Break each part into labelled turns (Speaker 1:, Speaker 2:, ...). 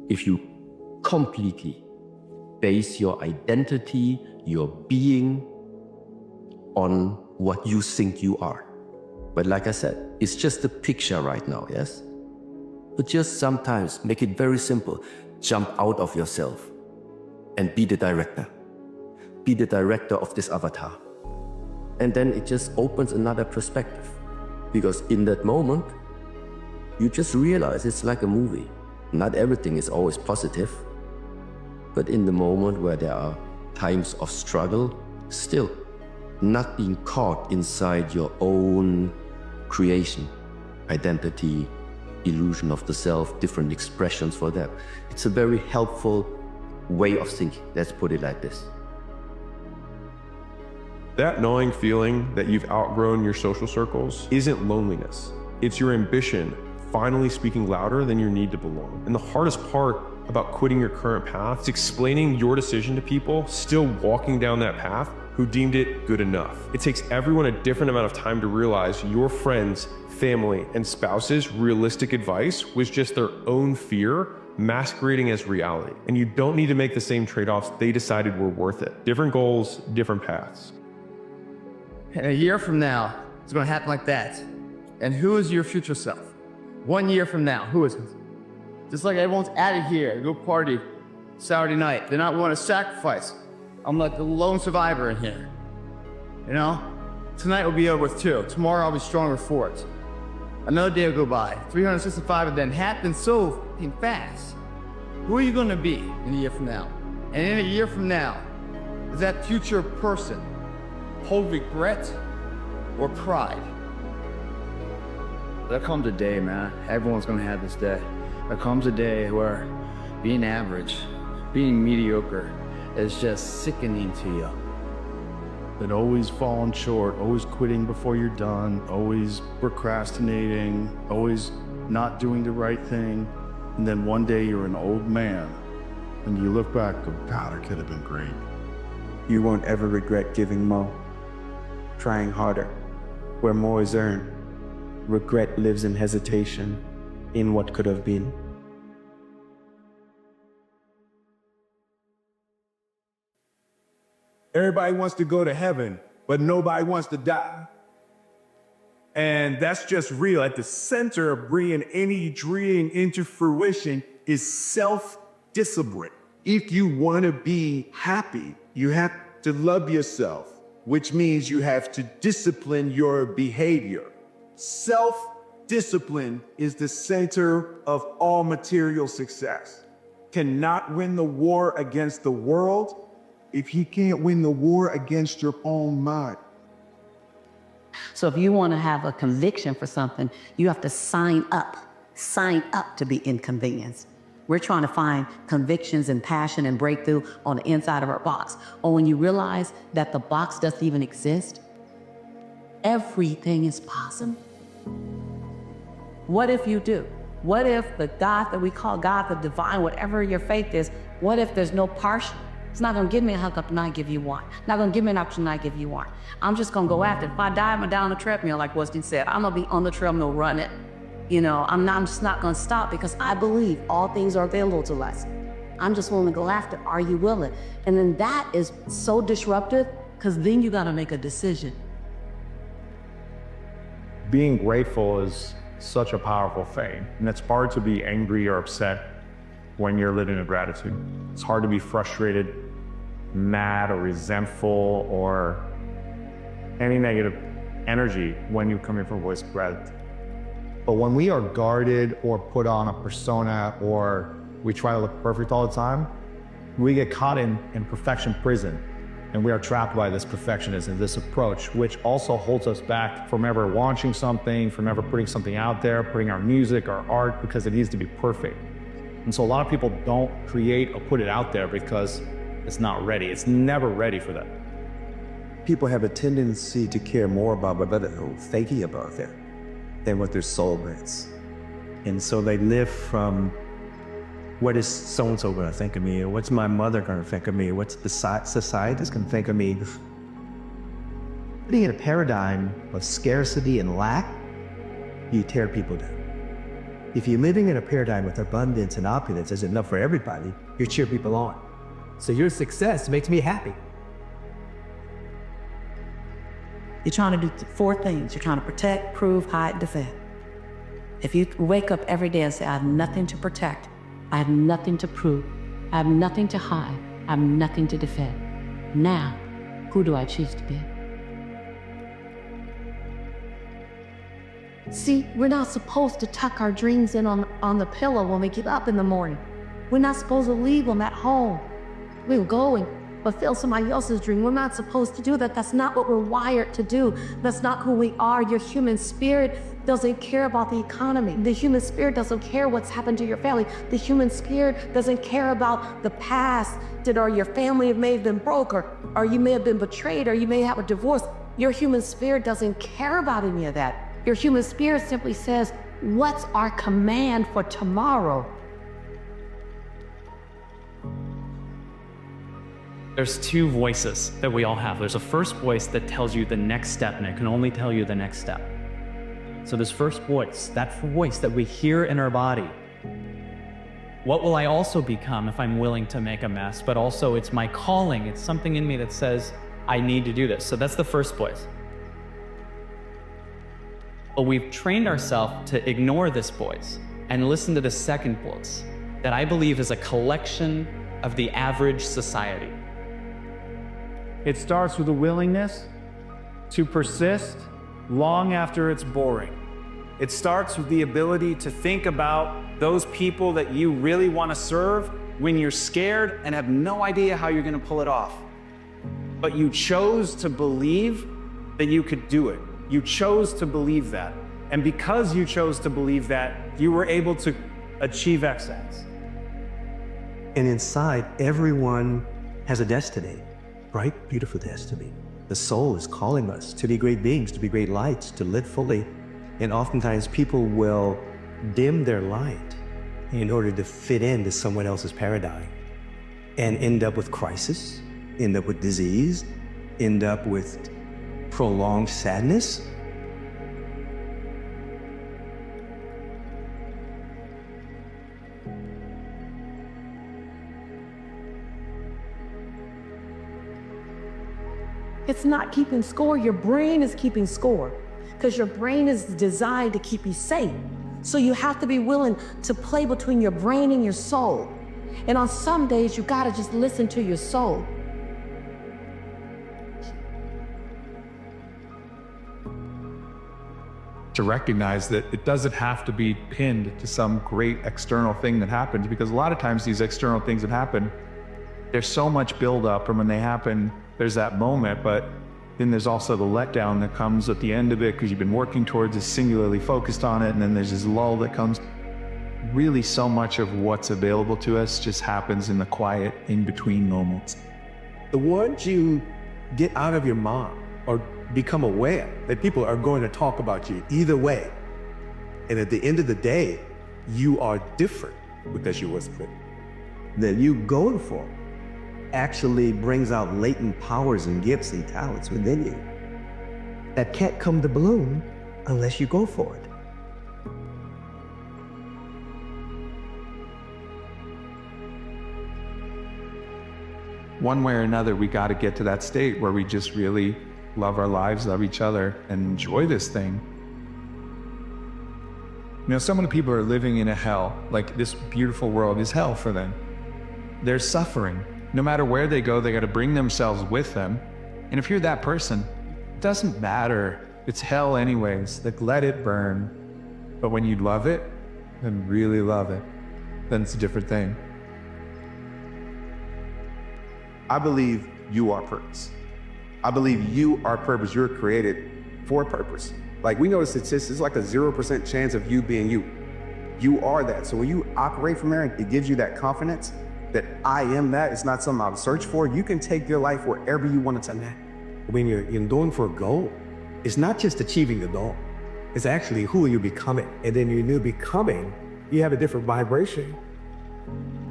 Speaker 1: if you completely base your identity, your being on what you think you are. But like I said, it's just a picture right now, yes? But just sometimes make it very simple. Jump out of yourself and be the director. Be the director of this avatar. And then it just opens another perspective. Because in that moment, you just realize it's like a movie. Not everything is always positive. But in the moment where there are times of struggle, still not being caught inside your own creation, identity, illusion of the self, different expressions for that. It's a very helpful way of thinking. Let's put it like this.
Speaker 2: That gnawing feeling that you've outgrown your social circles isn't loneliness. It's your ambition finally speaking louder than your need to belong. And the hardest part about quitting your current path is explaining your decision to people still walking down that path who deemed it good enough. It takes everyone a different amount of time to realize your friends, family, and spouses' realistic advice was just their own fear masquerading as reality. And you don't need to make the same trade-offs they decided were worth it. Different goals, different paths.
Speaker 3: And a year from now, it's gonna happen like that. And who is your future self? 1 year from now, who is it? Just like everyone's out of here, go party Saturday night. They're not willing to sacrifice. I'm like the lone survivor in here. You know? Tonight will be over with too. Tomorrow I'll be stronger for it. Another day will go by. 365 of them happen so fucking fast. Who are you gonna be in a year from now? And in a year from now, is that future person hold regret or pride? There comes a day, man. Everyone's gonna have this day. There comes a day where being average, being mediocre is just sickening to you.
Speaker 4: That always falling short, always quitting before you're done, always procrastinating, always not doing the right thing. And then one day you're an old man and you look back and go, God, it could have been great.
Speaker 5: You won't ever regret giving more, trying harder, where more is earned. Regret lives in hesitation, in what could have been.
Speaker 6: Everybody wants to go to heaven, but nobody wants to die. And that's just real. At the center of bringing any dream into fruition is self-discipline. If you want to be happy, you have to love yourself, which means you have to discipline your behavior. Self-discipline is the center of all material success. Cannot win the war against the world if you can't win the war against your own mind.
Speaker 7: So if you want to have a conviction for something, you have to sign up to be inconvenienced. We're trying to find convictions and passion and breakthrough on the inside of our box. Or when you realize that the box doesn't even exist, everything is possible. What if you do? What if the God that we call God, the divine, whatever your faith is, what if there's no partial? It's not gonna give me a hookup and not give you one. Not gonna give me an option and not give you one. I'm just gonna go after it. If I die, I'm gonna die on the treadmill, like Weston said. I'm gonna be on the treadmill running. You know, I'm just not gonna stop because I believe all things are available to us. I'm just willing to go after it. Are you willing? And then that is so disruptive because then you gotta make a decision.
Speaker 4: Being grateful is such a powerful thing. And it's hard to be angry or upset when you're living in gratitude. It's hard to be frustrated, mad, or resentful, or any negative energy when you come in from a voice of gratitude.
Speaker 8: But when we are guarded or put on a persona or we try to look perfect all the time, we get caught in perfection prison. And we are trapped by this perfectionism, this approach, which also holds us back from ever launching something, from ever putting something out there, putting our music, our art, because it needs to be perfect. And so a lot of people don't create or put it out there because it's not ready. It's never ready for that.
Speaker 5: People have a tendency to care more about what they're thinking about them than what their soul brings. And so they live from, what is so-and-so gonna think of me? Or what's my mother gonna think of me? What's the society's gonna think of me? Putting in a paradigm of scarcity and lack, you tear people down. If you're living in a paradigm with abundance and opulence, there's enough for everybody, you cheer people on. So your success makes me happy.
Speaker 7: You're trying to do four things. You're trying to protect, prove, hide, defend. If you wake up every day and say, I have nothing to protect, I have nothing to prove, I have nothing to hide, I have nothing to defend. Now, who do I choose to be? See, we're not supposed to tuck our dreams in on the pillow when we get up in the morning. We're not supposed to leave them at home. We'll go and fulfill somebody else's dream. We're not supposed to do that. That's not what we're wired to do. That's not who we are. Your human spirit doesn't care about the economy. The human spirit doesn't care what's happened to your family. The human spirit doesn't care about the past, or your family may have been broke, or you may have been betrayed, or you may have a divorce. Your human spirit doesn't care about any of that. Your human spirit simply says, what's our command for tomorrow?
Speaker 9: There's two voices that we all have. There's a first voice that tells you the next step, and it can only tell you the next step. So this first voice, that voice that we hear in our body, what will I also become if I'm willing to make a mess? But also it's my calling. It's something in me that says, I need to do this. So that's the first voice. But we've trained ourselves to ignore this voice and listen to the second voice that I believe is a collection of the average society.
Speaker 4: It starts with a willingness to persist long after it's boring. It starts with the ability to think about those people that you really want to serve when you're scared and have no idea how you're going to pull it off. But you chose to believe that you could do it. You chose to believe that. And because you chose to believe that, you were able to achieve excellence.
Speaker 5: And inside, everyone has a destiny, bright, beautiful destiny. The soul is calling us to be great beings, to be great lights, to live fully. And oftentimes people will dim their light in order to fit into someone else's paradigm and end up with crisis, end up with disease, end up with prolonged sadness.
Speaker 7: It's not keeping score. Your brain is keeping score because your brain is designed to keep you safe. So you have to be willing to play between your brain and your soul. And on some days, you gotta just listen to your soul.
Speaker 10: To recognize that it doesn't have to be pinned to some great external thing that happens, because a lot of times these external things that happen, there's so much buildup, and when they happen, there's that moment, but then there's also the letdown that comes at the end of it because you've been working towards it, singularly focused on it, and then there's this lull that comes. Really, so much of what's available to us just happens in the quiet, in-between moments.
Speaker 6: The ones you get out of your mind or become aware that people are going to talk about you either way. And at the end of the day, you are different because you were split.
Speaker 5: That you going for actually brings out latent powers and gifts and talents within you that can't come to bloom unless you go for it.
Speaker 10: One way or another, we got to get to that state where we just really love our lives, love each other, and enjoy this thing. You know, so many people are living in a hell. Like, this beautiful world is hell for them. They're suffering. No matter where they go, they got to bring themselves with them. And if you're that person, it doesn't matter. It's hell anyways. Like, let it burn. But when you love it, and really love it, then it's a different thing.
Speaker 6: I believe you are purpose. I believe you are purpose. You're created for a purpose. Like, we know the statistics, it's like a 0% chance of you being you. You are that. So when you operate from there, it gives you that confidence that I am that. It's not something I'll search for. You can take your life wherever you want it to now. When you're going for a goal, it's not just achieving the goal. It's actually who are you becoming. And then when you're becoming, you have a different vibration.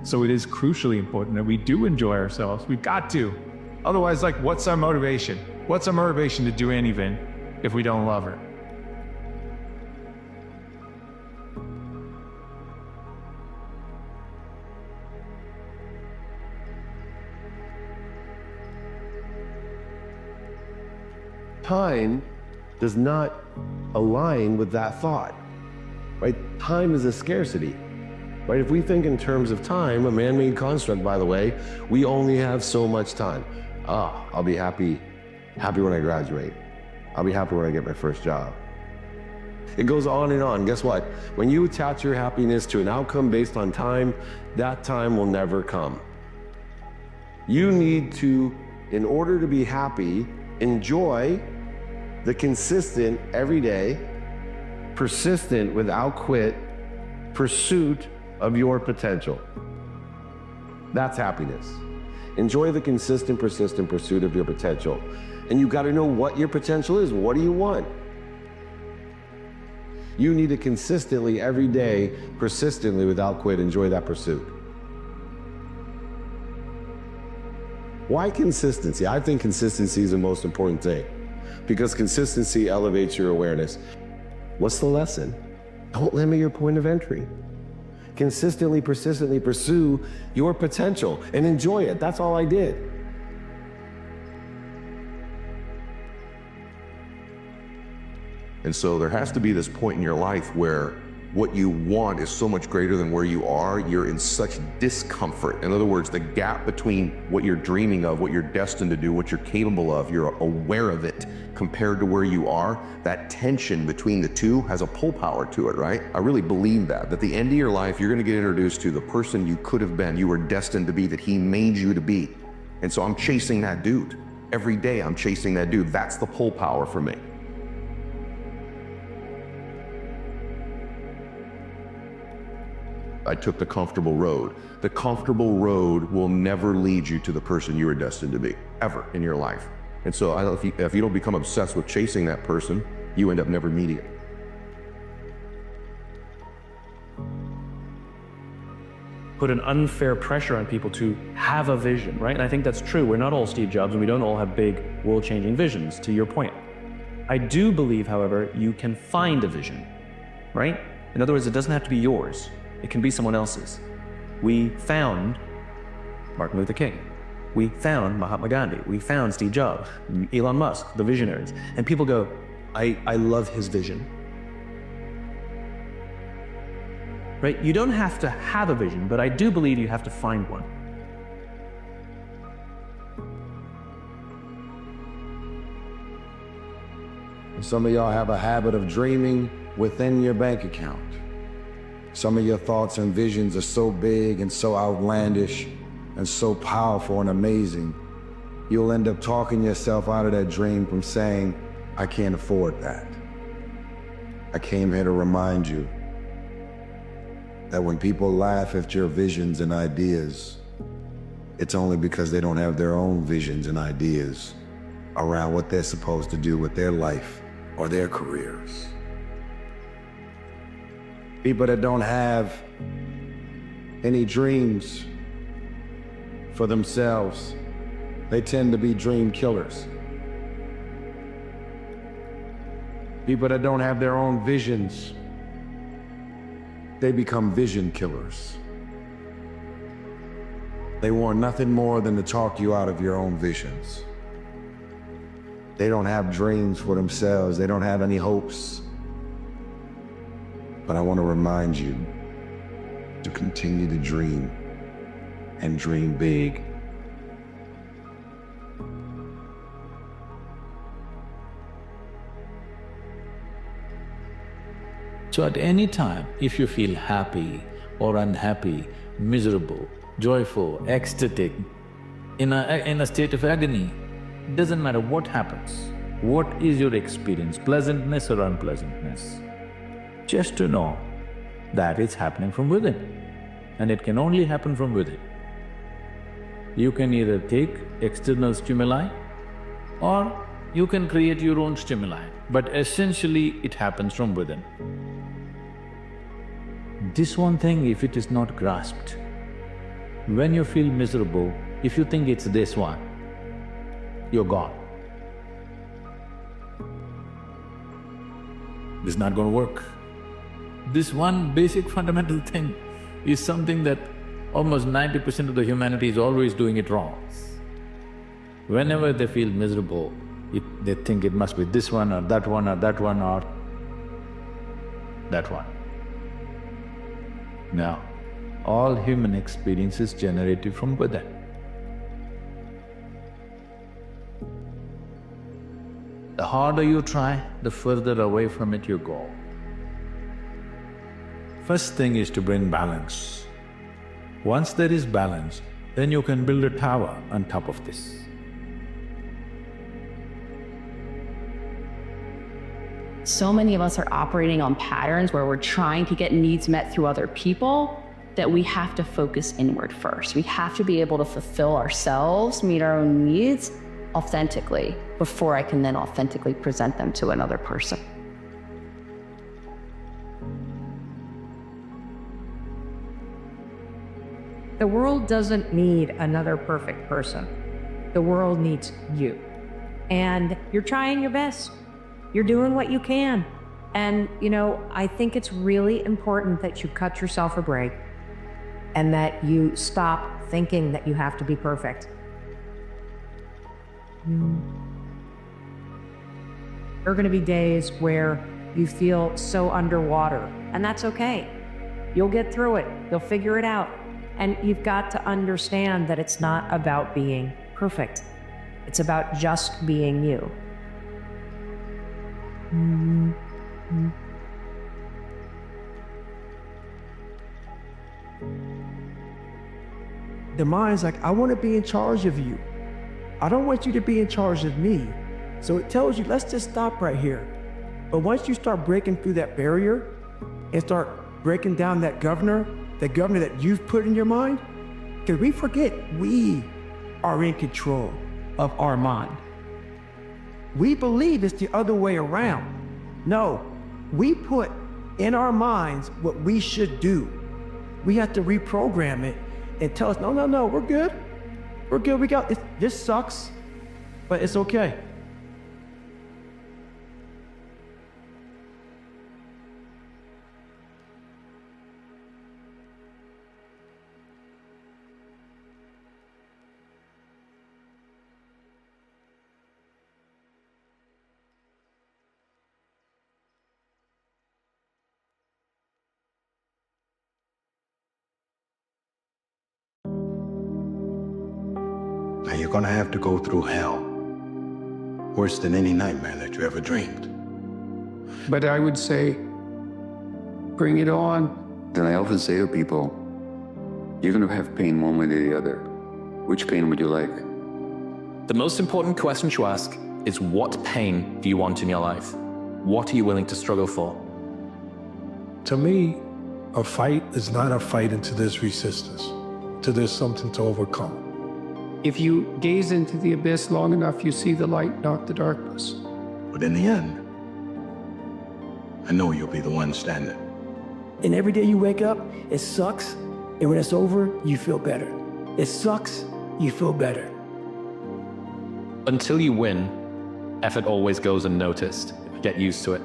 Speaker 10: So it is crucially important that we do enjoy ourselves. We've got to. Otherwise, like, what's our motivation? What's our motivation to do anything if we don't love her?
Speaker 1: time does not align with that thought, right? Time is a scarcity, right? If we think in terms of time, a man-made construct, by the way, we only have so much time. I'll be happy when I graduate. I'll be happy when I get my first job. It goes on and on. Guess what? When you attach your happiness to an outcome based on time, that time will never come. You need to, in order to be happy, enjoy the consistent, everyday, persistent, without quit pursuit of your potential. That's happiness. Enjoy the consistent, persistent pursuit of your potential. And you got to know what your potential is. What do you want? You need to consistently, every day, persistently, without quit, enjoy that pursuit. Why consistency? I think consistency is the most important thing because consistency elevates your awareness. What's the lesson? Don't limit your point of entry. Consistently, persistently pursue your potential and enjoy it. That's all I did.
Speaker 11: And so there has to be this point in your life where what you want is so much greater than where you are. You're in such discomfort. In other words, the gap between what you're dreaming of, what you're destined to do, what you're capable of, you're aware of it compared to where you are. That tension between the two has a pull power to it, right? I really believe that at the end of your life, you're going to get introduced to the person you could have been, you were destined to be, that he made you to be. And so I'm chasing that dude. Every day I'm chasing that dude. That's the pull power for me. I took the comfortable road. The comfortable road will never lead you to the person you are destined to be, ever in your life. And so if you don't become obsessed with chasing that person, you end up never meeting it.
Speaker 9: Put an unfair pressure on people to have a vision, right? And I think that's true. We're not all Steve Jobs and we don't all have big world-changing visions, to your point. I do believe, however, you can find a vision, right? In other words, it doesn't have to be yours. It can be someone else's. We found Martin Luther King. We found Mahatma Gandhi. We found Steve Jobs, Elon Musk, the visionaries. And people go, I love his vision. Right? You don't have to have a vision, but I do believe you have to find one.
Speaker 12: Some of y'all have a habit of dreaming within your bank account. Some of your thoughts and visions are so big and so outlandish and so powerful and amazing, you'll end up talking yourself out of that dream from saying, I can't afford that. I came here to remind you that when people laugh at your visions and ideas, it's only because they don't have their own visions and ideas around what they're supposed to do with their life or their careers. People that don't have any dreams for themselves, they tend to be dream killers. People that don't have their own visions, they become vision killers. They want nothing more than to talk you out of your own visions. They don't have dreams for themselves. They don't have any hopes. But I want to remind you to continue to dream and dream big.
Speaker 13: So at any time, if you feel happy or unhappy, miserable, joyful, ecstatic, in a state of agony, it doesn't matter what happens. What is your experience, pleasantness or unpleasantness? Just to know that it's happening from within, and it can only happen from within. You can either take external stimuli or you can create your own stimuli, but essentially it happens from within. This one thing, if it is not grasped, when you feel miserable, if you think it's this one, you're gone. It's not going to work. This one basic fundamental thing is something that almost 90% of the humanity is always doing it wrong. Whenever they feel miserable, it They think it must be this one or that one or that one or that one. No, all human experience is generated from within. The harder you try, the further away from it you go. First thing is to bring balance. Once there is balance, then you can build a tower on top of this.
Speaker 14: So many of us are operating on patterns where we're trying to get needs met through other people that we have to focus inward first. We have to be able to fulfill ourselves, meet our own needs authentically before I can then authentically present them to another person.
Speaker 15: The world doesn't need another perfect person. The world needs you. And you're trying your best. You're doing what you can. And, I think it's really important that you cut yourself a break and that you stop thinking that you have to be perfect. There are going to be days where you feel so underwater, and that's okay. You'll get through it. You'll figure it out. And you've got to understand that it's not about being perfect. It's about just being you.
Speaker 16: The mind's like, I want to be in charge of you. I don't want you to be in charge of me. So it tells you, let's just stop right here. But once you start breaking through that barrier and start breaking down that governor that you've put in your mind, because we forget we are in control of our mind. We believe it's the other way around. No, we put in our minds what we should do. We have to reprogram it and tell us, no, we're good. We're good, we got it. This sucks, but it's okay.
Speaker 12: Now you're gonna have to go through hell. Worse than any nightmare that you ever dreamed.
Speaker 17: But I would say, bring it on.
Speaker 18: Then I often say to people, you're gonna have pain one way or the other. Which pain would you like?
Speaker 19: The most important question to ask is, what pain do you want in your life? What are you willing to struggle for?
Speaker 20: To me, a fight is not a fight into this resistance, to there's something to overcome.
Speaker 17: If you gaze into the abyss long enough, you see the light, not the darkness.
Speaker 12: But in the end, I know you'll be the one standing.
Speaker 16: And every day you wake up, it sucks. And when it's over, you feel better. It sucks, you feel better.
Speaker 19: Until you win, effort always goes unnoticed. Get used to it.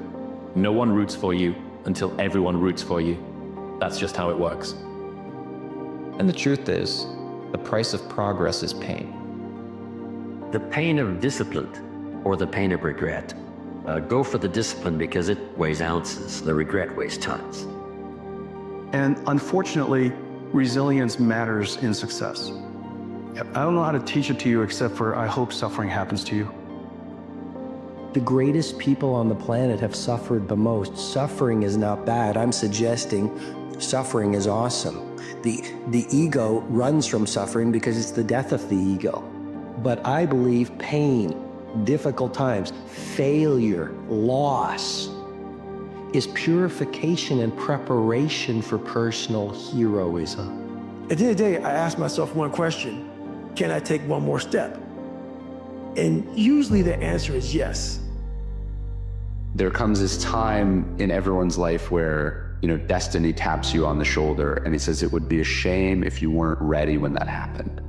Speaker 19: No one roots for you until everyone roots for you. That's just how it works.
Speaker 21: And the truth is, the price of progress is pain.
Speaker 22: The pain of discipline or the pain of regret. Go for the discipline because it weighs ounces. The regret weighs tons.
Speaker 23: And unfortunately, resilience matters in success. I don't know how to teach it to you except for I hope suffering happens to you.
Speaker 24: The greatest people on the planet have suffered the most. Suffering is not bad. I'm suggesting suffering is awesome. The ego runs from suffering because it's the death of the ego. But I believe pain, difficult times, failure, loss is purification and preparation for personal heroism.
Speaker 16: At the end of the day, I ask myself one question: can I take one more step? And usually the answer is yes.
Speaker 25: There comes this time in everyone's life where, destiny taps you on the shoulder and he says it would be a shame if you weren't ready when that happened.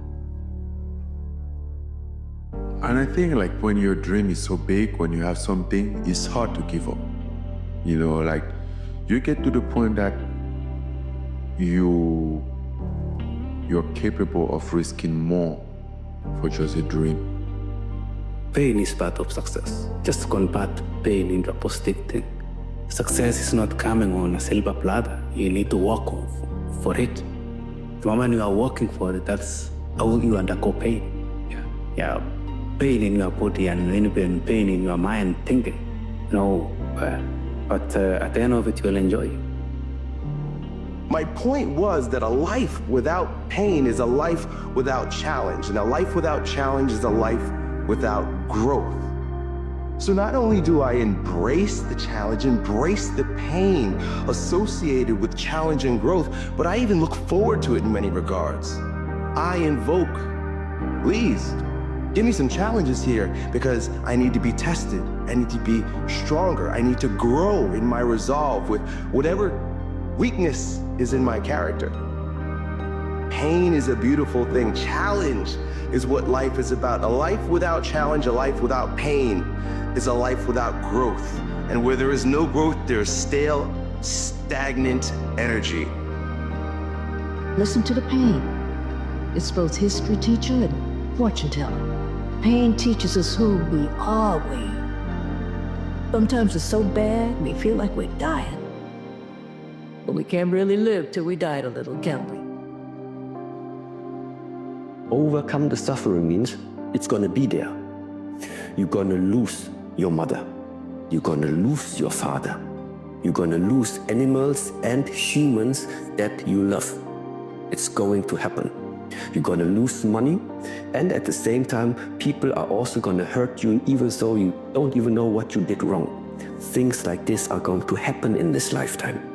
Speaker 26: And I think when your dream is so big, when you have something, it's hard to give up. You get to the point that you're capable of risking more for just a dream.
Speaker 2: Pain is part of success. Just convert pain into a positive thing. Success is not coming on a silver platter. You need to work for it. The moment you are working for it, that's how you undergo pain. Yeah, pain in your body and then pain in your mind thinking. But at the end of it, you'll enjoy it.
Speaker 3: My point was that a life without pain is a life without challenge, and a life without challenge is a life without growth. So not only do I embrace the challenge, embrace the pain associated with challenge and growth, but I even look forward to it in many regards. I invoke, please, give me some challenges here because I need to be tested. I need to be stronger. I need to grow in my resolve with whatever weakness is in my character. Pain is a beautiful thing. Challenge is what life is about. A life without challenge, a life without pain is a life without growth. And where there is no growth, there is stale, stagnant energy.
Speaker 4: Listen to the pain. It's both history teacher and fortune teller. Pain teaches us who we are. Sometimes it's so bad, we feel like we're dying. But we can't really live till we died a little, can we?
Speaker 5: Overcome the suffering means it's gonna be there. You're gonna lose your mother. You're gonna lose your father. You're gonna lose animals and humans that you love. It's going to happen. You're gonna lose money, and at the same time, people are also gonna hurt you even though you don't even know what you did wrong. Things like this are going to happen in this lifetime.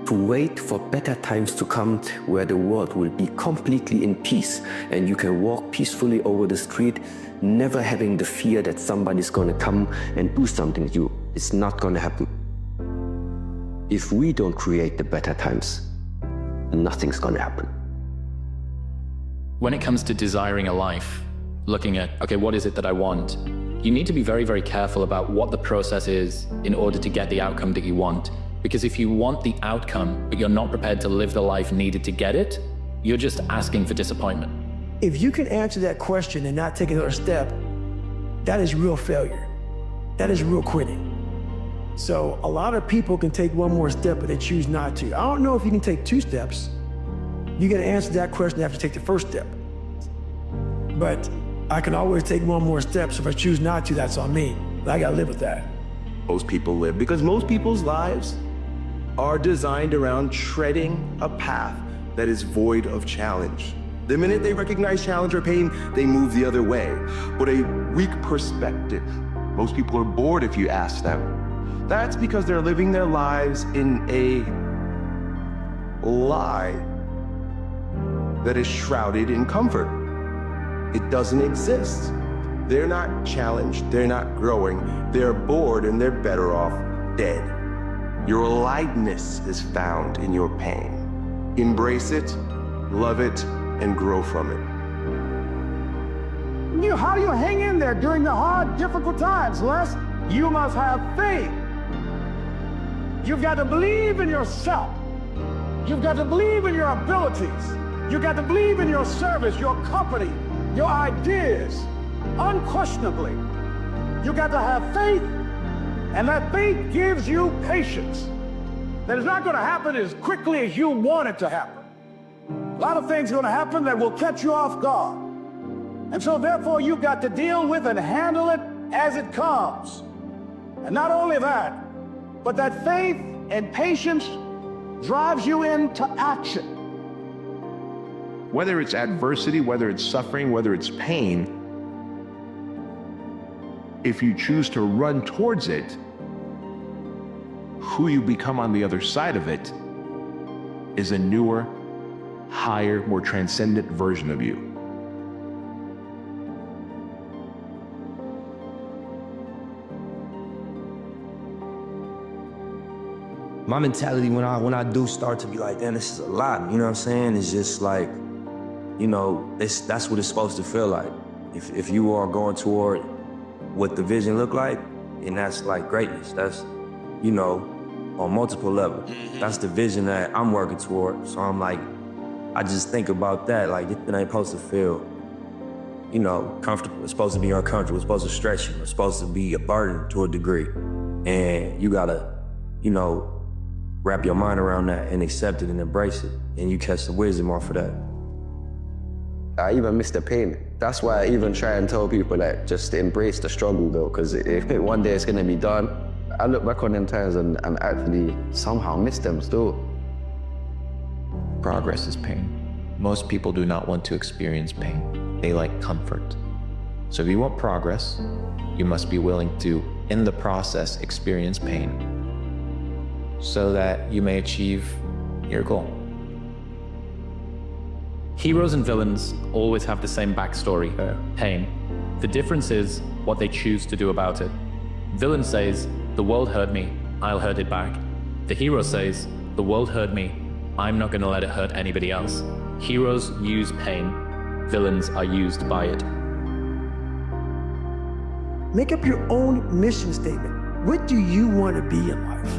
Speaker 5: To wait for better times to come where the world will be completely in peace and you can walk peacefully over the street, never having the fear that somebody's gonna come and do something to you. It's not gonna happen. If we don't create the better times, nothing's gonna happen.
Speaker 19: When it comes to desiring a life, looking at, okay, what is it that I want? You need to be very, very careful about what the process is in order to get the outcome that you want. Because if you want the outcome, but you're not prepared to live the life needed to get it, you're just asking for disappointment.
Speaker 16: If you can answer that question and not take another step, that is real failure. That is real quitting. So a lot of people can take one more step, but they choose not to. I don't know if you can take 2 steps. You gotta answer that question after you take the first step. But I can always take one more step, so if I choose not to, that's on me. But I gotta live with that.
Speaker 3: Most people live because most people's lives are designed around treading a path that is void of challenge. The minute they recognize challenge or pain, they move the other way. But a weak perspective. Most people are bored if you ask them. That's because they're living their lives in a lie that is shrouded in comfort. It doesn't exist. They're not challenged, they're not growing, they're bored and they're better off dead. Your aliveness is found in your pain. Embrace it, love it, and grow from it.
Speaker 7: How do you hang in there during the hard, difficult times, Les? You must have faith. You've got to believe in yourself. You've got to believe in your abilities. You've got to believe in your service, your company, your ideas. Unquestionably, you got to have faith, and that faith gives you patience. That it's not going to happen as quickly as you want it to happen. A lot of things are going to happen that will catch you off guard. And so therefore, you've got to deal with and handle it as it comes. And not only that, but that faith and patience drives you into action.
Speaker 8: Whether it's adversity, whether it's suffering, whether it's pain, if you choose to run towards it, who you become on the other side of it is a newer, higher, more transcendent version of you.
Speaker 27: My mentality when I do start to be like, damn, this is a lot, you know what I'm saying? It's just like, you know, that's what it's supposed to feel like. If you are going toward what the vision look like, and that's like greatness. That's, you know, on multiple levels. That's the vision that I'm working toward. So I'm like, I just think about that, like, it ain't supposed to feel you know, comfortable. It's supposed to be uncomfortable. It's supposed to stretch you. It's supposed to be a burden to a degree. And you gotta, you know, wrap your mind around that and accept it and embrace it. And you catch the wisdom off of that.
Speaker 5: I even miss the pain. That's why I even try and tell people that just to embrace the struggle though, because if one day it's gonna be done, I look back on them times and actually somehow miss them still.
Speaker 21: Progress is pain. Most people do not want to experience pain. They like comfort. So if you want progress, you must be willing to, in the process, experience pain so that you may achieve your goal.
Speaker 19: Heroes and villains always have the same backstory, pain. The difference is what they choose to do about it. Villain says, the world hurt me, I'll hurt it back. The hero says, the world hurt me, I'm not going to let it hurt anybody else. Heroes use pain, villains are used by it.
Speaker 16: Make up your own mission statement. What do you want to be in life?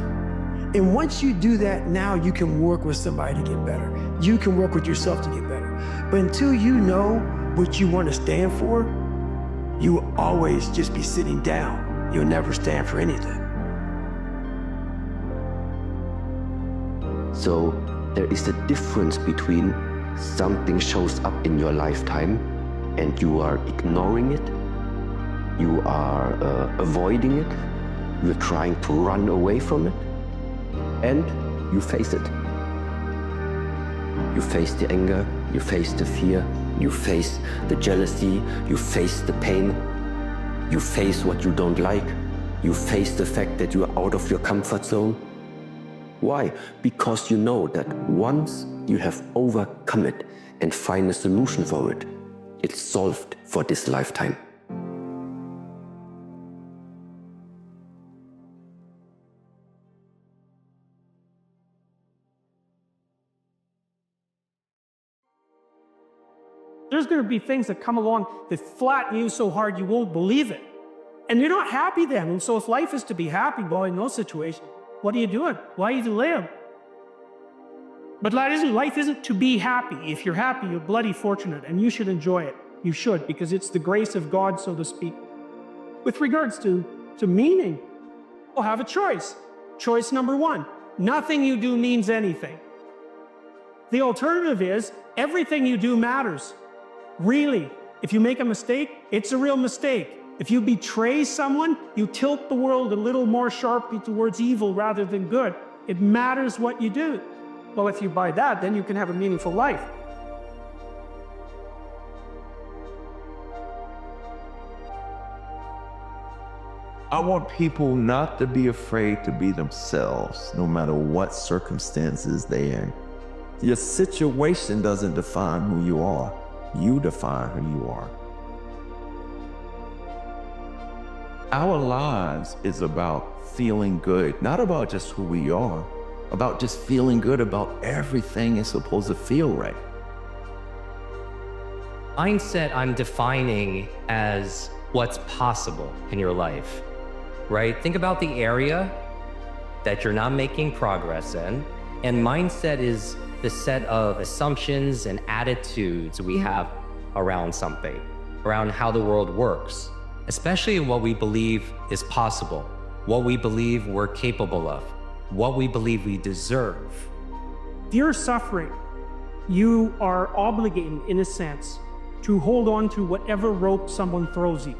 Speaker 16: And once you do that, now you can work with somebody to get better. You can work with yourself to get better. But until you know what you want to stand for, you will always just be sitting down. You'll never stand for anything.
Speaker 5: So there is a difference between something shows up in your lifetime and you are ignoring it, you are avoiding it, you're trying to run away from it, and you face it. You face the anger, you face the fear, you face the jealousy, you face the pain, you face what you don't like, you face the fact that you are out of your comfort zone. Why? Because you know that once you have overcome it and find a solution for it, it's solved for this lifetime.
Speaker 17: There's going to be things that come along that flatten you so hard you won't believe it. And you're not happy then. And so if life is to be happy, boy, in those situations, what are you doing? Why you live? But life isn't to be happy. If you're happy, you're bloody fortunate, and you should enjoy it. You should, because it's the grace of God, so to speak. With regards to meaning, you'll have a choice. Choice number one, nothing you do means anything. The alternative is everything you do matters. Really, if you make a mistake, it's a real mistake. If you betray someone, you tilt the world a little more sharply towards evil rather than good. It matters what you do. Well, if you buy that, then you can have a meaningful life.
Speaker 26: I want people not to be afraid to be themselves, no matter what circumstances they're in. Your situation doesn't define who you are. You define who you are. Our lives is about feeling good, not about just who we are, about just feeling good about everything is supposed to feel right.
Speaker 1: Mindset I'm defining as what's possible in your life, right? Think about the area that you're not making progress in, and mindset is the set of assumptions and attitudes we have around something, around how the world works, especially what we believe is possible, what we believe we're capable of, what we believe we deserve.
Speaker 17: If you're suffering, you are obligated, in a sense, to hold on to whatever rope someone throws you.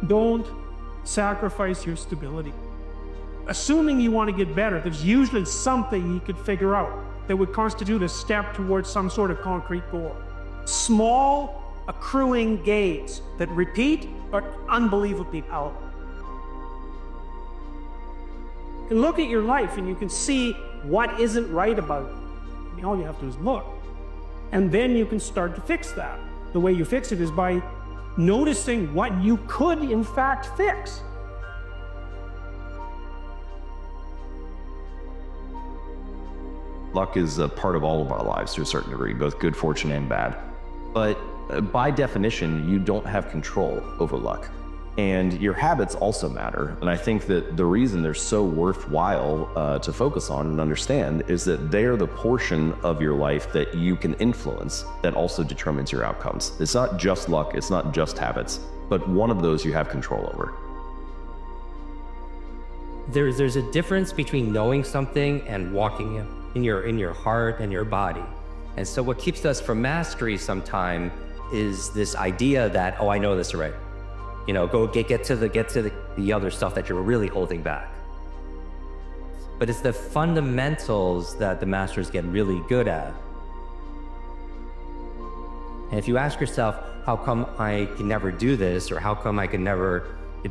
Speaker 17: Don't sacrifice your stability. Assuming you want to get better, there's usually something you could figure out that would constitute a step towards some sort of concrete goal. Small, accruing gains that repeat but unbelievably powerful. You can look at your life and you can see what isn't right about it. I mean, all you have to do is look. And then you can start to fix that. The way you fix it is by noticing what you could in fact fix.
Speaker 8: Luck is a part of all of our lives to a certain degree, both good fortune and bad. But by definition, you don't have control over luck.
Speaker 6: And your habits also matter. And I think that the reason they're so worthwhile to focus on and understand is that they are the portion of your life that you can influence that also determines your outcomes. It's not just luck, it's not just habits, but one of those you have control over.
Speaker 1: There's a difference between knowing something and walking in your heart and your body. And so what keeps us from mastery sometime is this idea that, oh, I know this already. You know, go get to the other stuff that you're really holding back. But it's the fundamentals that the masters get really good at. And if you ask yourself, how come I can never do this, or how come I can never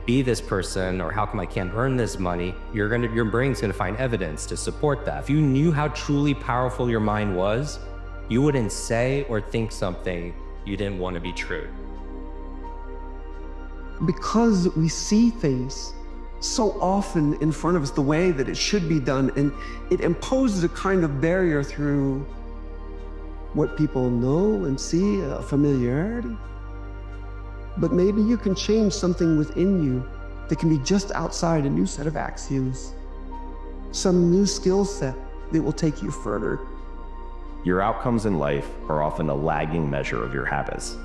Speaker 1: be this person, or how come I can't earn this money, your brain's gonna find evidence to support that. If you knew how truly powerful your mind was, you wouldn't say or think something you didn't want to be true.
Speaker 9: Because we see things so often in front of us the way that it should be done, and it imposes a kind of barrier through what people know and see, a familiarity. But maybe you can change something within you that can be just outside a new set of axioms, some new skill set that will take you further.
Speaker 6: Your outcomes in life are often a lagging measure of your habits.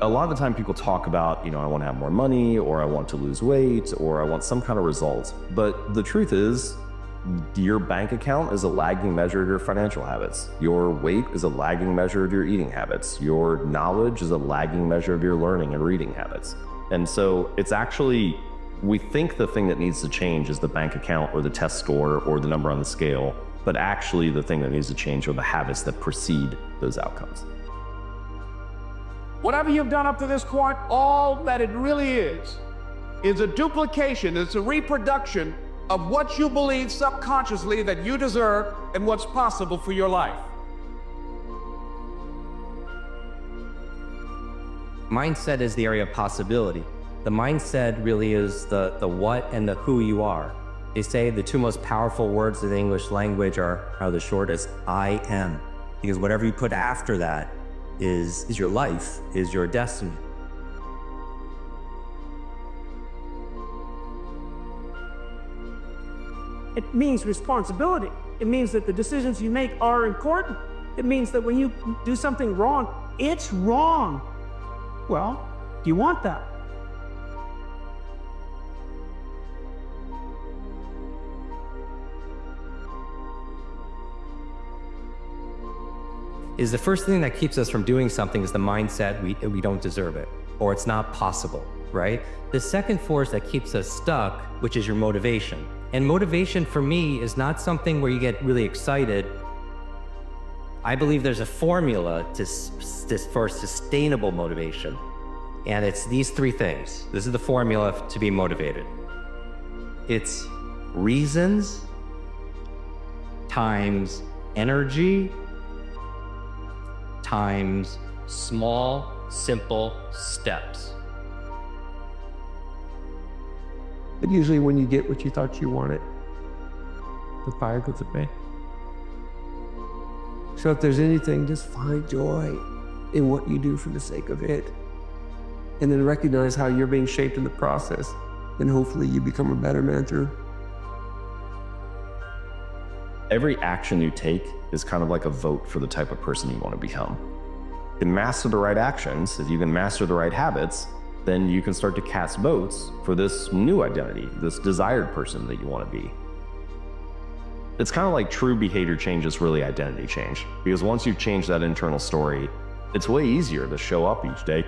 Speaker 6: A lot of the time people talk about, I want to have more money, or I want to lose weight, or I want some kind of result. But the truth is, your bank account is a lagging measure of your financial habits. Your weight is a lagging measure of your eating habits. Your knowledge is a lagging measure of your learning and reading habits. And so it's actually, we think the thing that needs to change is the bank account or the test score or the number on the scale, but actually the thing that needs to change are the habits that precede those outcomes.
Speaker 7: Whatever you've done up to this point, all that it really is a duplication, it's a reproduction of what you believe subconsciously that you deserve and what's possible for your life.
Speaker 1: Mindset is the area of possibility. The mindset really is the what and the who you are. They say the two most powerful words in the English language are the shortest, I am. Because whatever you put after that is your life, is your destiny.
Speaker 17: It means responsibility. It means that the decisions you make are important. It means that when you do something wrong, it's wrong. Well, do you want that?
Speaker 1: Is the first thing that keeps us from doing something is the mindset we don't deserve it, or it's not possible, right? The second force that keeps us stuck, which is your motivation. And motivation for me is not something where you get really excited. I believe there's a formula for sustainable motivation. And it's these three things. This is the formula to be motivated. It's reasons times energy times small, simple steps.
Speaker 9: But usually when you get what you thought you wanted, the fire goes away. So if there's anything, just find joy in what you do for the sake of it. And then recognize how you're being shaped in the process. And hopefully you become a better man through.
Speaker 6: Every action you take is kind of like a vote for the type of person you want to become. You can master the right actions. If you can master the right habits, then you can start to cast votes for this new identity, this desired person that you want to be. It's kind of like true behavior change is really identity change, because once you've changed that internal story, it's way easier to show up each day.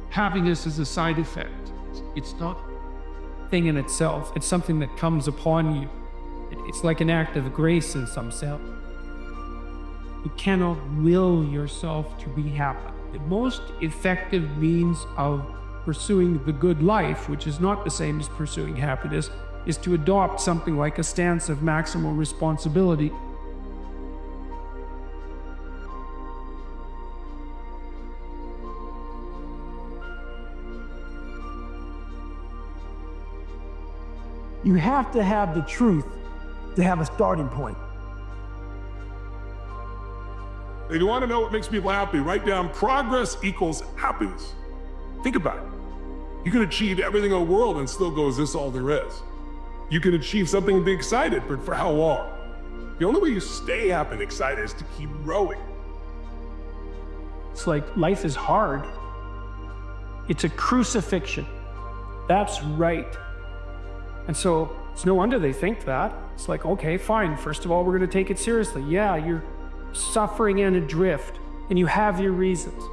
Speaker 10: Happiness is a side effect. It's not a thing in itself. It's something that comes upon you. It's like an act of grace in some sense. You cannot will yourself to be happy. The most effective means of pursuing the good life, which is not the same as pursuing happiness, is to adopt something like a stance of maximal responsibility.
Speaker 16: You have to have the truth to have a starting point.
Speaker 11: If you want to know what makes people happy, write down progress equals happiness. Think about it. You can achieve everything in the world and still go, is this all there is? You can achieve something and be excited, but for how long? The only way you stay happy and excited is to keep growing.
Speaker 17: It's like life is hard. It's a crucifixion. That's right. And so it's no wonder they think that. It's like, okay, fine. First of all, we're going to take it seriously. Yeah, you're suffering and adrift, and you have your reasons.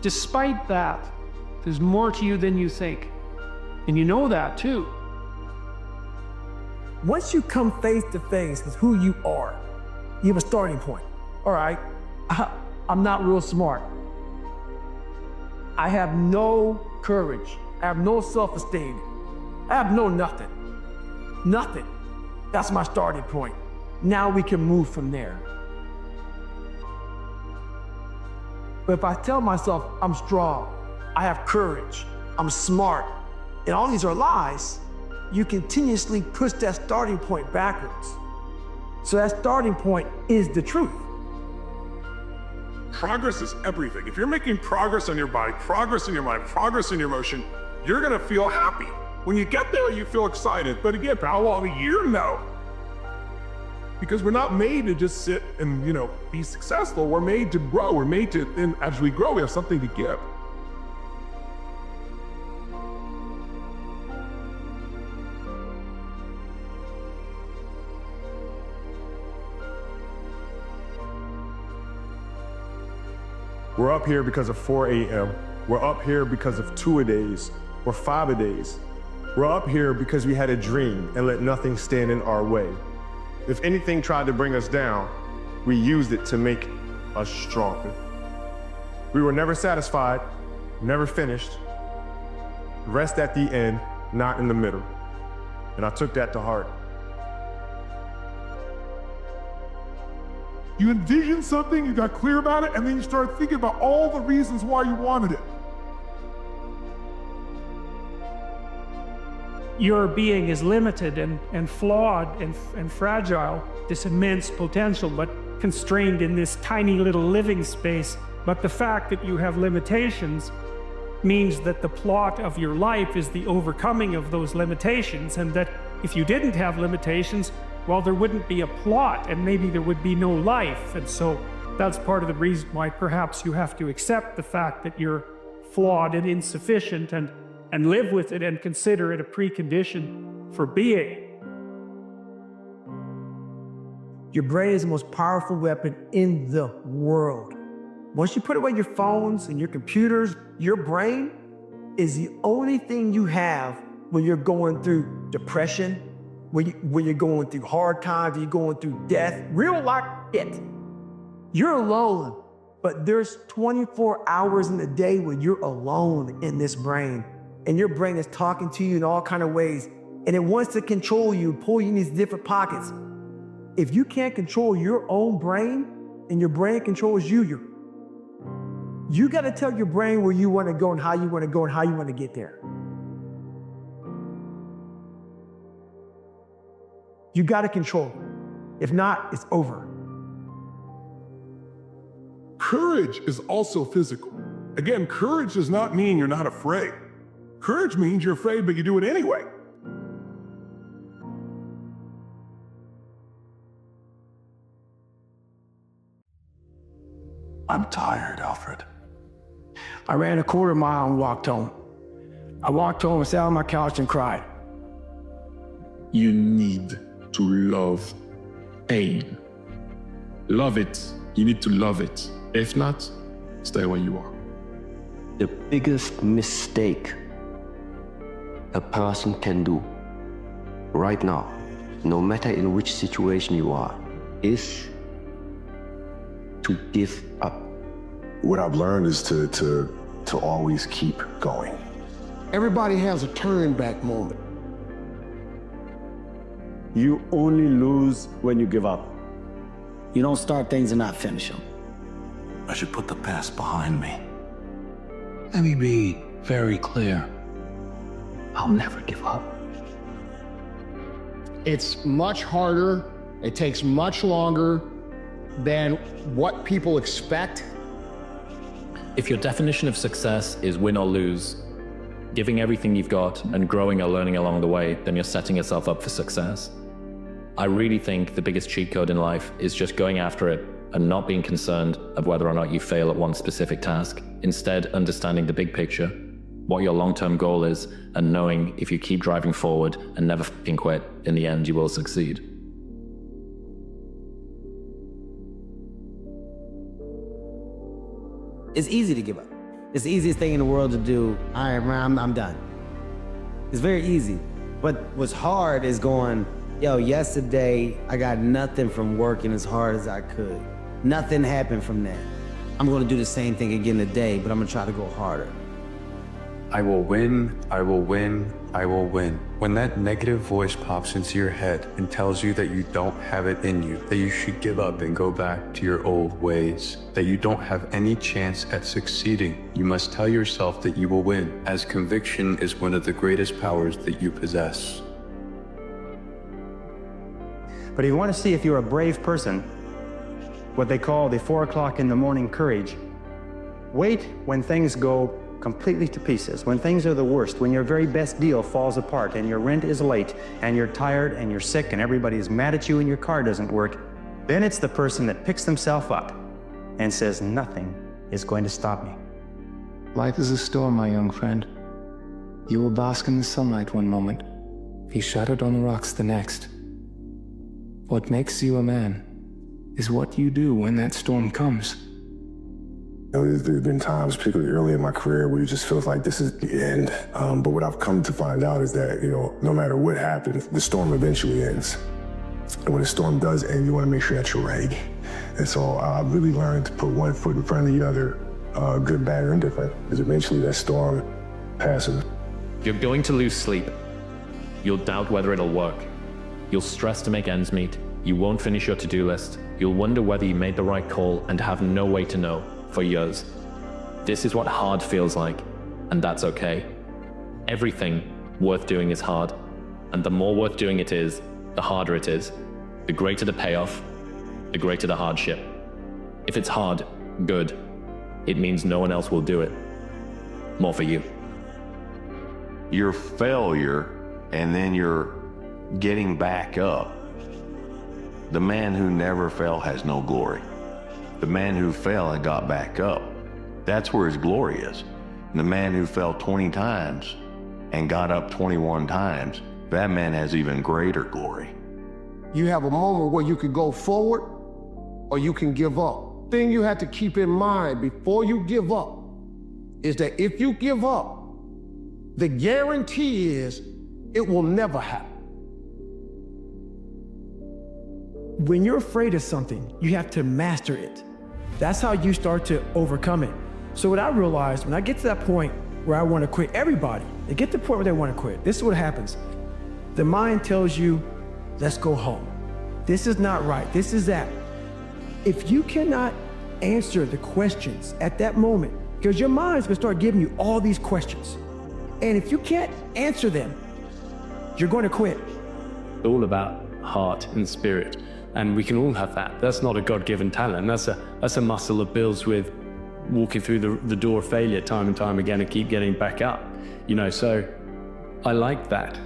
Speaker 17: Despite that, there's more to you than you think. And you know that too.
Speaker 16: Once you come face to face with who you are, you have a starting point. All right, I'm not real smart. I have no courage. I have no self-esteem. I have no nothing. Nothing. That's my starting point. Now we can move from there. But if I tell myself I'm strong, I have courage, I'm smart, and all these are lies, you continuously push that starting point backwards. So that starting point is the truth.
Speaker 11: Progress is everything. If you're making progress on your body, progress in your mind, progress in your emotion, you're gonna feel happy. When you get there, you feel excited. But again, for how long? A year? No. Because we're not made to just sit and, be successful. We're made to grow. We're made to, and as we grow, we have something to give.
Speaker 7: We're up here because of 4 a.m. We're up here because of 2-a-days or 5-a-days. We're up here because we had a dream and let nothing stand in our way. If anything tried to bring us down, we used it to make us stronger. We were never satisfied, never finished. Rest at the end, not in the middle. And I took that to heart.
Speaker 11: You envisioned something, you got clear about it, and then you started thinking about all the reasons why you wanted it.
Speaker 17: Your being is limited and flawed and fragile, this immense potential, but constrained in this tiny little living space. But the fact that you have limitations means that the plot of your life is the overcoming of those limitations, and that if you didn't have limitations, well, there wouldn't be a plot, and maybe there would be no life. And so that's part of the reason why perhaps you have to accept the fact that you're flawed and insufficient, and live with it and consider it a precondition for being.
Speaker 16: Your brain is the most powerful weapon in the world. Once you put away your phones and your computers, your brain is the only thing you have when you're going through depression, when you're going through hard times, when you're going through death, real life shit. You're alone, but there's 24 hours in the day when you're alone in this brain, and your brain is talking to you in all kinds of ways, and it wants to control you, pull you in these different pockets. If you can't control your own brain, and your brain controls you, you got to tell your brain where you want to go and how you want to go and how you want to get there. You got to control it. If not, it's over.
Speaker 11: Courage is also physical. Again, courage does not mean you're not afraid. Courage means you're afraid, but you do it anyway.
Speaker 16: I'm tired, Alfred. I ran a quarter mile and walked home. I walked home and sat on my couch and cried.
Speaker 8: You need to love pain. Love it. You need to love it. If not, stay where you are.
Speaker 22: The biggest mistake a person can do right now, no matter in which situation you are, is to give up.
Speaker 12: What I've learned is to always keep going.
Speaker 13: Everybody has a turn back moment.
Speaker 14: You only lose when you give up.
Speaker 15: You don't start things and not finish them.
Speaker 12: I should put the past behind me.
Speaker 15: Let me be very clear. I'll never give up.
Speaker 7: It's much harder, it takes much longer than what people expect,
Speaker 19: If your definition of success is win or lose, giving everything you've got and growing or learning along the way, then you're setting yourself up for success. I really think the biggest cheat code in life is just going after it and not being concerned of whether or not you fail at one specific task. Instead, understanding the big picture, what your long-term goal is, and knowing if you keep driving forward and never f***ing quit, in the end you will succeed.
Speaker 2: It's easy to give up. It's the easiest thing in the world to do. All right, man, I'm done. It's very easy. But what's hard is going, yo, yesterday I got nothing from working as hard as I could. Nothing happened from that. I'm gonna do the same thing again today, but I'm gonna try to go harder.
Speaker 4: I will win, I will win, I will win. When that negative voice pops into your head and tells you that you don't have it in you, that you should give up and go back to your old ways, that you don't have any chance at succeeding, you must tell yourself that you will win, as conviction is one of the greatest powers that you possess.
Speaker 18: But if you want to see if you're a brave person, what they call the 4 o'clock in the morning courage, wait when things go completely to pieces, when things are the worst, when your very best deal falls apart and your rent is late and you're tired and you're sick and everybody is mad at you and your car doesn't work, then it's the person that picks themselves up and says, nothing is going to stop me.
Speaker 20: Life is a storm, my young friend. You will bask in the sunlight one moment, be shattered on the rocks the next. What makes you a man is what you do when that storm comes.
Speaker 12: You know, there's been times, particularly early in my career, where it just feels like this is the end. But what I've come to find out is that, you know, no matter what happens, the storm eventually ends. And when the storm does end, you want to make sure that you're ready. And so I've really learned to put one foot in front of the other, good, bad, or indifferent, because eventually that storm passes.
Speaker 19: You're going to lose sleep. You'll doubt whether it'll work. You'll stress to make ends meet. You won't finish your to-do list. You'll wonder whether you made the right call and have no way to know for years. This is what hard feels like, and that's okay. Everything worth doing is hard, and the more worth doing it is, the harder it is. The greater the payoff, the greater the hardship. If it's hard, good. It means no one else will do it. More for you.
Speaker 23: Your failure, and then you're getting back up. The man who never fell has no glory. The man who fell and got back up, that's where his glory is. And the man who fell 20 times and got up 21 times, that man has even greater glory.
Speaker 13: You have a moment where you can go forward or you can give up. Thing you have to keep in mind before you give up is that if you give up, the guarantee is it will never happen.
Speaker 16: When you're afraid of something, you have to master it. That's how you start to overcome it. So what I realized, when I get to that point where I want to quit, everybody, they get to the point where they want to quit. This is what happens. The mind tells you, let's go home. This is not right. This is that. If you cannot answer the questions at that moment, because your mind's going to start giving you all these questions. And if you can't answer them, you're going to quit.
Speaker 24: All about heart and spirit. And we can all have that. That's not a God-given talent. That's a muscle that builds with walking through the door of failure time and time again and keep getting back up. You know, so I like that.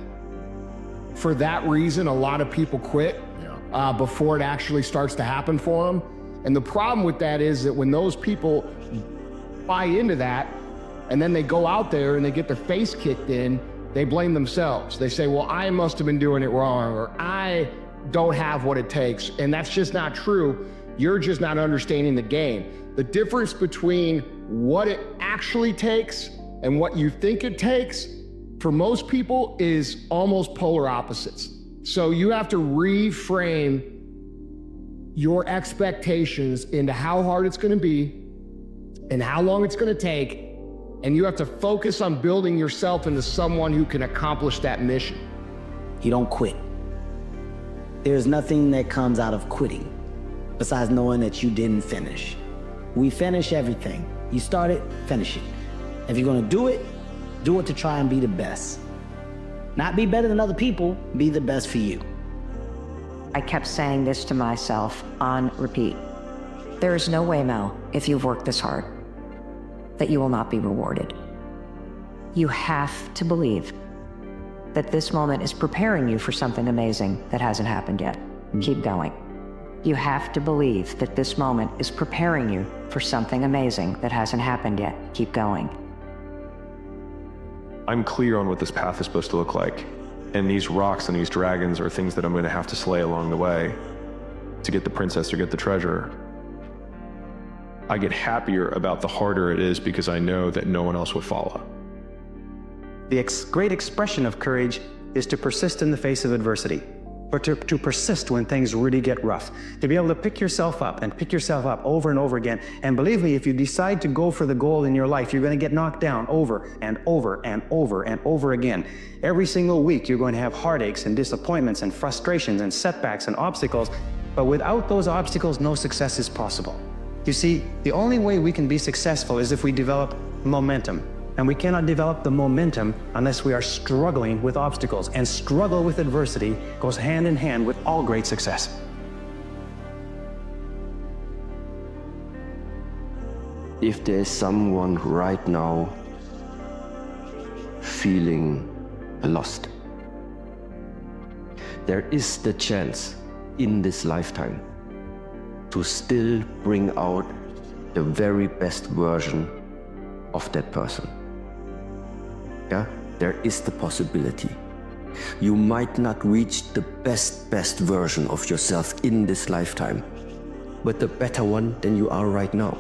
Speaker 25: For that reason, a lot of people quit before it actually starts to happen for them. And the problem with that is that when those people buy into that and then they go out there and they get their face kicked in, they blame themselves. They say, well, I must have been doing it wrong, or I don't have what it takes. And that's just not true. You're just not understanding the game. The difference between what it actually takes and what you think it takes, for most people, is almost polar opposites. So you have to reframe your expectations into how hard it's going to be and how long it's going to take. And you have to focus on building yourself into someone who can accomplish that mission.
Speaker 2: You don't quit. There's nothing that comes out of quitting besides knowing that you didn't finish. We finish everything. You start it, finish it. If you're gonna do it to try and be the best. Not be better than other people, be the best for you.
Speaker 28: I kept saying this to myself on repeat. There is no way, Mel, if you've worked this hard. that you will not be rewarded. You have to believe that this moment is preparing you for something amazing that hasn't happened yet. Keep going. You have to believe that this moment is preparing you for something amazing that hasn't happened yet. Keep going.
Speaker 1: I'm clear on what this path is supposed to look like. And these rocks and these dragons are things that I'm going to have to slay along the way to get the princess or get the treasure. I get happier about the harder it is because I know that no one else will follow.
Speaker 18: The great expression of courage is to persist in the face of adversity, or to persist when things really get rough, to be able to pick yourself up and pick yourself up over and over again. And believe me, if you decide to go for the goal in your life, you're going to get knocked down over and over and over and over again. Every single week, you're going to have heartaches and disappointments and frustrations and setbacks and obstacles. But without those obstacles, no success is possible. You see, the only way we can be successful is if we develop momentum. And we cannot develop the momentum unless we are struggling with obstacles. And struggle with adversity goes hand in hand with all great success.
Speaker 22: If there's someone right now feeling lost, there is the chance in this lifetime to still bring out the very best version of that person. Yeah, there is the possibility. You might not reach the best version of yourself in this lifetime, but the better one than you are right now.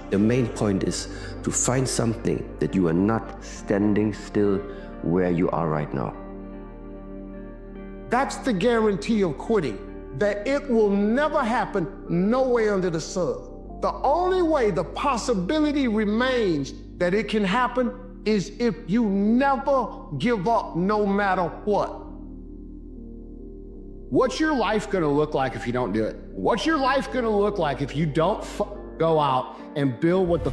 Speaker 22: The main point is to find something that you are not standing still where you are right now.
Speaker 13: That's the guarantee of quitting, that it will never happen nowhere under the sun. The only way the possibility remains that it can happen is if you never give up no matter what.
Speaker 25: What's your life gonna look like if you don't do it? What's your life gonna look like if you don't go out and build what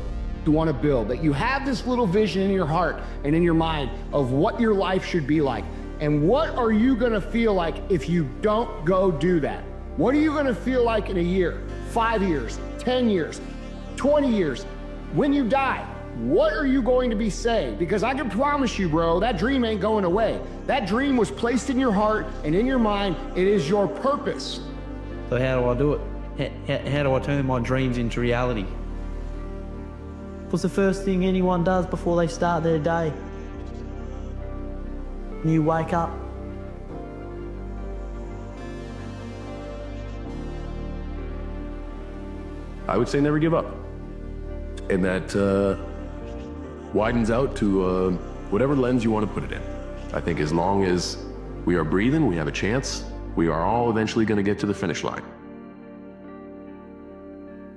Speaker 25: you wanna build? That you have this little vision in your heart and in your mind of what your life should be like. And what are you gonna feel like if you don't go do that? What are you gonna feel like in a year, 5 years, 10 years, 20 years, when you die? What are you going to be saying? Because I can promise you, bro, that dream ain't going away. That dream was placed in your heart and in your mind. It is your purpose.
Speaker 3: So how do I do it? How do I turn my dreams into reality? What's the first thing anyone does before they start their day? When you wake up,
Speaker 5: I would say never give up. And that widens out to whatever lens you want to put it in. I think as long as we are breathing, we have a chance, we are all eventually going to get to the finish line.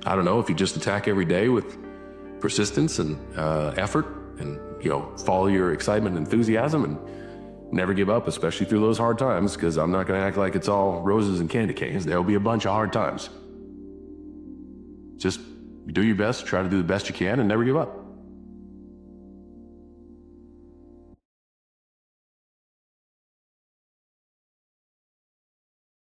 Speaker 5: I don't know, if you just attack every day with persistence and effort and, follow your excitement and enthusiasm and never give up, especially through those hard times, because I'm not going to act like it's all roses and candy canes. There'll be a bunch of hard times. Just do your best, try to do the best you can, and never give up.